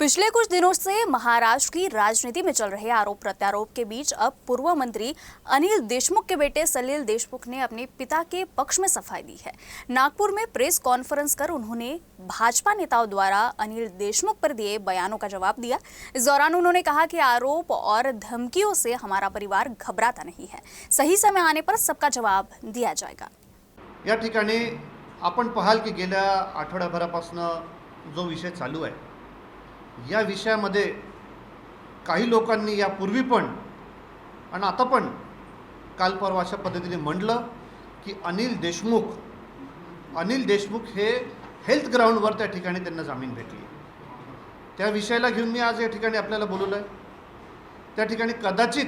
पिछले कुछ दिनों से महाराष्ट्र की राजनीति में चल रहे आरोप प्रत्यारोप के बीच अब पूर्व मंत्री अनिल देशमुख के बेटे सलील देशमुख ने अपने पिता के पक्ष में सफाई दी है। नागपुर में प्रेस कॉन्फ्रेंस कर उन्होंने भाजपा नेताओं द्वारा अनिल देशमुख पर दिए बयानों का जवाब दिया। इस दौरान उन्होंने कहा कि आरोप और धमकियों से हमारा परिवार घबराता नहीं है, सही समय आने पर सबका जवाब दिया जाएगा। या ठिकाणी आपण पाहाल की गेल्या आठवड्याभरापासून जो विषय चालू आहे या विषयामध्ये काही लोकांनी यापूर्वी पण आणि आता पण काल परवा अशा पद्धतीने म्हणलं की अनिल देशमुख हे हेल्थ ग्राउंडवर त्या ठिकाणी त्यांना जामीन भेटली। त्या विषयाला घेऊन मी आज या ठिकाणी आपल्याला बोलवलं आहे। त्या ठिकाणी कदाचित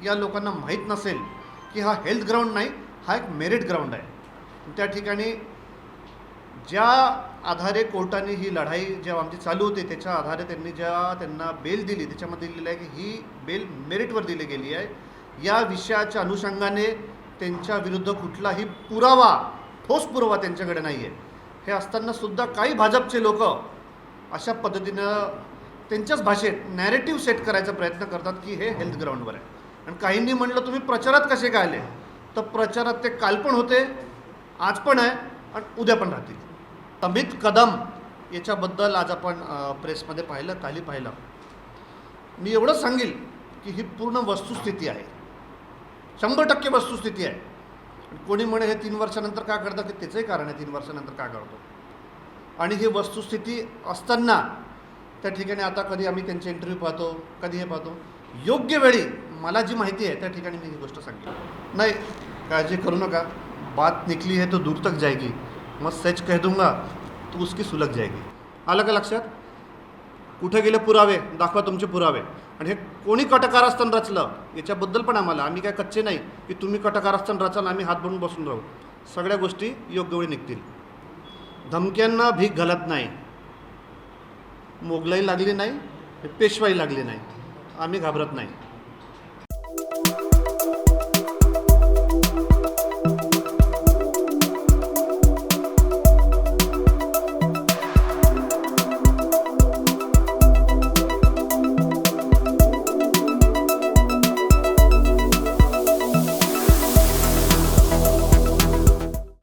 या लोकांना माहीत नसेल की हा हेल्थ ग्राउंड नाही, हा एक मेरिट ग्राउंड आहे। त्या ठिकाणी ज्या आधारे कोर्टाने ही लढाई जेव्हा आमची चालू होती त्याच्या आधारे त्यांना बेल दिली त्याच्यामध्ये लिहिलं आहे की ही बेल मेरिटवर दिली गेली आहे। या विषयाच्या अनुषंगाने त्यांच्या विरुद्ध कुठलाही पुरावा, ठोस पुरावा त्यांच्याकडे नाही आहे। हे असताना सुद्धा काही भाजपचे लोक अशा पद्धतीनं त्यांच्याच भाषेत नॅरेटिव्ह सेट करायचा प्रयत्न करतात की हे हेल्थ ग्राउंडवर आहे। आणि काहींनी म्हणलं तुम्ही प्रचारात कसे काय आले, तर प्रचारात ते काल पण होते, आज पण आहे आणि उद्या पण राहतील। अमित कदम याच्याबद्दल आज आपण प्रेसमध्ये पाहिलं, खाली पाहिलं। मी एवढंच सांगेल की ही पूर्ण वस्तुस्थिती आहे, 100% वस्तुस्थिती आहे। कोणी म्हणे हे 3 वर्षानंतर का करतं, की त्याचंही कारण आहे 3 वर्षानंतर का करतो। आणि ही वस्तुस्थिती असताना त्या ठिकाणी आता कधी आम्ही त्यांचे इंटरव्ह्यू पाहतो, कधी हे पाहतो, योग्य वेळी मला जी माहिती आहे त्या ठिकाणी मी ही गोष्ट सांगेन। नाही, काळजी करू नका, बात निकली है तो दूर तक जाएगी, मैं सच कह दूंगा तो उसकी सुलग जाएगी। आलं का लक्षात? कुठे गेले पुरावे, दाखवा तुमचे पुरावे। आणि हे कोणी कटकारस्थान रचलं याच्याबद्दल पण आम्ही काय कच्चे नाही की तुम्ही कटकारस्थान रचाल आम्ही हात बनवून बसून राहू। सगळ्या गोष्टी योग्य वेळी निघतील। धमक्यांना भीक घालत नाही, मोगलाई लागली नाही, पेशवाई लागली नाही, आम्ही घाबरत नाही।